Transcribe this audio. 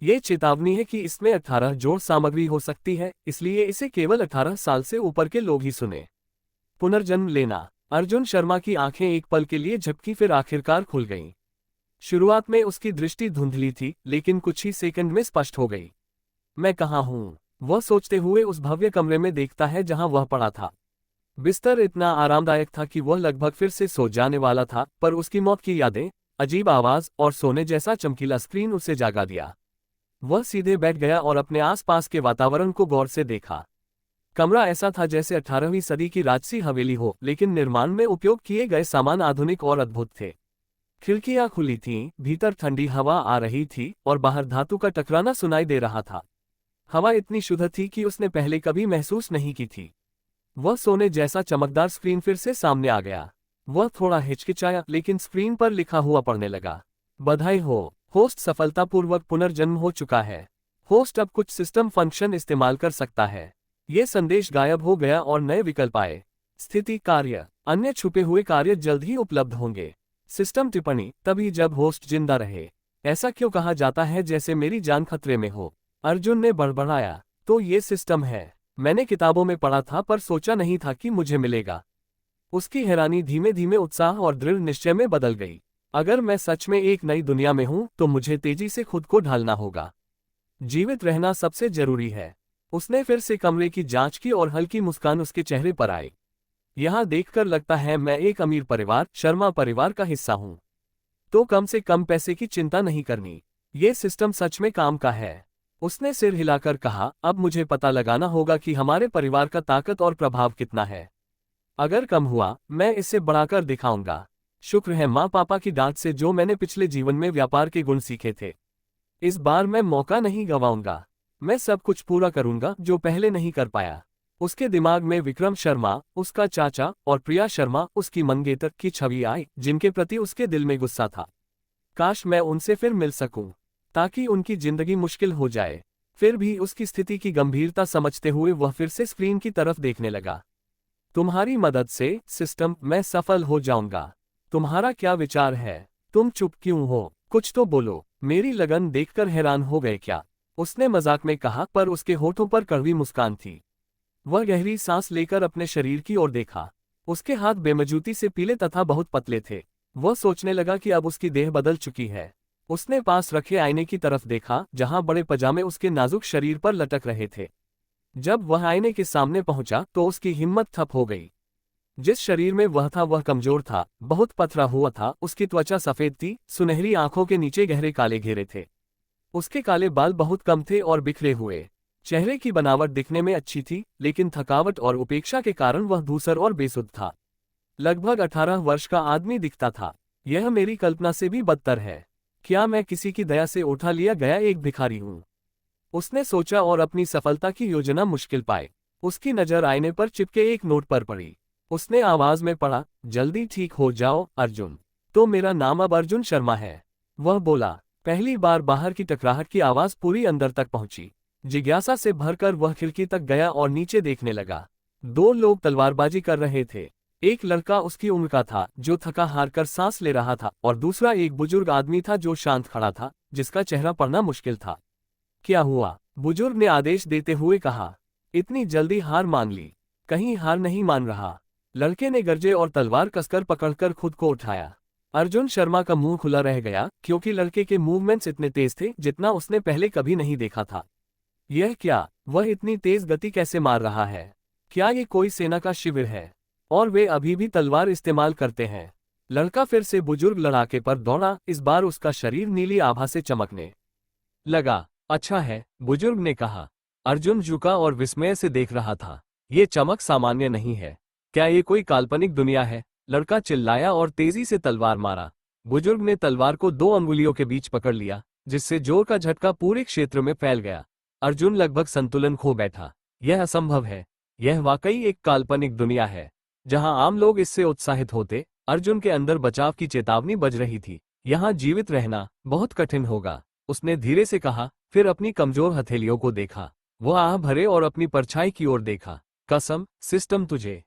ये चेतावनी है कि इसमें 18 जोड़ सामग्री हो सकती है, इसलिए इसे केवल 18 साल से ऊपर के लोग ही सुने। पुनर्जन्म लेना। अर्जुन शर्मा की आंखें एक पल के लिए झपकी, फिर आखिरकार खुल गईं। शुरुआत में उसकी दृष्टि धुंधली थी, लेकिन कुछ ही सेकंड में स्पष्ट हो गई। मैं कहाँ हूँ? वह सोचते हुए उस भव्य कमरे में देखता है जहां वह पड़ा था। बिस्तर इतना आरामदायक था कि वह लगभग फिर से सो जाने वाला था, पर उसकी मौत की यादें, अजीब आवाज और सोने जैसा चमकीला स्क्रीन उसे जागा दिया। वह सीधे बैठ गया और अपने आसपास के वातावरण को गौर से देखा। कमरा ऐसा था जैसे 18वीं सदी की राजसी हवेली हो, लेकिन निर्माण में उपयोग किए गए सामान आधुनिक और अद्भुत थे। खिड़कियां खुली थीं, भीतर ठंडी हवा आ रही थी और बाहर धातु का टकराना सुनाई दे रहा था। हवा इतनी शुद्ध थी कि उसने पहले कभी महसूस नहीं की थी। वह सोने जैसा चमकदार स्क्रीन फिर से सामने आ गया। वह थोड़ा हिचकिचाया, लेकिन स्क्रीन पर लिखा हुआ पढ़ने लगा। बधाई हो, होस्ट सफलतापूर्वक पुनर्जन्म हो चुका है। होस्ट अब कुछ सिस्टम फंक्शन इस्तेमाल कर सकता है। ये संदेश गायब हो गया और नए विकल्प आए। स्थिति कार्य, अन्य छुपे हुए कार्य जल्द ही उपलब्ध होंगे। सिस्टम टिप्पणी, तभी जब होस्ट जिंदा रहे। ऐसा क्यों कहा जाता है जैसे मेरी जान खतरे में हो? अर्जुन ने बड़बड़ाया। तो ये सिस्टम है। मैंने किताबों में पढ़ा था, पर सोचा नहीं था कि मुझे मिलेगा। उसकी हैरानी धीमे धीमे उत्साह और दृढ़ निश्चय में बदल गई। अगर मैं सच में एक नई दुनिया में हूं, तो मुझे तेजी से खुद को ढालना होगा। जीवित रहना सबसे जरूरी है। उसने फिर से कमरे की जांच की और हल्की मुस्कान उसके चेहरे पर आई। यहां देखकर लगता है मैं एक अमीर परिवार, शर्मा परिवार का हिस्सा हूं। तो कम से कम पैसे की चिंता नहीं करनी। ये सिस्टम सच में काम का है। उसने सिर हिलाकर कहा, अब मुझे पता लगाना होगा कि हमारे परिवार का ताकत और प्रभाव कितना है। अगर कम हुआ, मैं इसे बढ़ाकर दिखाऊंगा। शुक्र है माँ पापा की डांट से जो मैंने पिछले जीवन में व्यापार के गुण सीखे थे। इस बार मैं मौका नहीं गंवाऊंगा। मैं सब कुछ पूरा करूंगा जो पहले नहीं कर पाया। उसके दिमाग में विक्रम शर्मा, उसका चाचा और प्रिया शर्मा, उसकी मंगेतर की छवि आई, जिनके प्रति उसके दिल में गुस्सा था। काश मैं उनसे फिर मिल सकूं, ताकि उनकी जिंदगी मुश्किल हो जाए। फिर भी उसकी स्थिति की गंभीरता समझते हुए वह फिर से स्क्रीन की तरफ देखने लगा। तुम्हारी मदद से, सिस्टम, मैं सफल हो जाऊंगा। तुम्हारा क्या विचार है? तुम चुप क्यों हो? कुछ तो बोलो। मेरी लगन देखकर हैरान हो गए क्या? उसने मजाक में कहा, पर उसके होठों पर कड़वी मुस्कान थी। वह गहरी सांस लेकर अपने शरीर की ओर देखा। उसके हाथ बेमजूती से पीले तथा बहुत पतले थे। वह सोचने लगा कि अब उसकी देह बदल चुकी है। उसने पास रखे आईने की तरफ देखा, जहां बड़े पजामे उसके नाजुक शरीर पर लटक रहे थे। जब वह आईने के सामने पहुंचा तो उसकी हिम्मत ठप हो गई। जिस शरीर में वह था वह कमजोर था, बहुत पथरा हुआ था। उसकी त्वचा सफेद थी, सुनहरी आंखों के नीचे गहरे काले घेरे थे। उसके काले बाल बहुत कम थे और बिखरे हुए। चेहरे की बनावट दिखने में अच्छी थी, लेकिन थकावट और उपेक्षा के कारण वह धूसर और बेसुध था। लगभग 18 वर्ष का आदमी दिखता था। यह मेरी कल्पना से भी बदतर है। क्या मैं किसी की दया से उठा लिया गया एक भिखारी हूँ? उसने सोचा और अपनी सफलता की योजना मुश्किल पाई। उसकी नजर आईने पर चिपके एक नोट पर पड़ी। उसने आवाज में पढ़ा, जल्दी ठीक हो जाओ अर्जुन। तो मेरा नाम अब अर्जुन शर्मा है। वह बोला। पहली बार बाहर की टकराहट की आवाज पूरी अंदर तक पहुंची। जिज्ञासा से भरकर वह खिड़की तक गया और नीचे देखने लगा। 2 लोग तलवारबाजी कर रहे थे। एक लड़का उसकी उम्र का था, जो थका हार कर सांस ले रहा था, और दूसरा एक बुजुर्ग आदमी था जो शांत खड़ा था, जिसका चेहरा पढ़ना मुश्किल था। क्या हुआ? बुजुर्ग ने आदेश देते हुए कहा। इतनी जल्दी हार मान ली? कहीं हार नहीं मान रहा। लड़के ने गरजे और तलवार कसकर पकड़कर खुद को उठाया। अर्जुन शर्मा का मुंह खुला रह गया, क्योंकि लड़के के मूवमेंट्स इतने तेज थे जितना उसने पहले कभी नहीं देखा था। यह क्या? वह इतनी तेज गति कैसे मार रहा है? क्या ये कोई सेना का शिविर है? और वे अभी भी तलवार इस्तेमाल करते हैं? लड़का फिर से बुजुर्ग लड़ाके पर दौड़ा। इस बार उसका शरीर नीली आभा से चमकने लगा। अच्छा है, बुजुर्ग ने कहा। अर्जुन झुका और विस्मय से देख रहा था। ये चमक सामान्य नहीं है। क्या ये कोई काल्पनिक दुनिया है? लड़का चिल्लाया और तेजी से तलवार मारा। बुजुर्ग ने तलवार को 2 अंगुलियों के बीच पकड़ लिया, जिससे जोर का झटका पूरे क्षेत्र में फैल गया। अर्जुन लगभग संतुलन खो बैठा। यह असंभव है। यह वाकई एक काल्पनिक दुनिया है, जहां आम लोग इससे उत्साहित होते। अर्जुन के अंदर बचाव की चेतावनी बज रही थी। यहां जीवित रहना बहुत कठिन होगा, उसने धीरे से कहा। फिर अपनी कमजोर हथेलियों को देखा। वह आह भरे और अपनी परछाई की ओर देखा। कसम, सिस्टम तुझे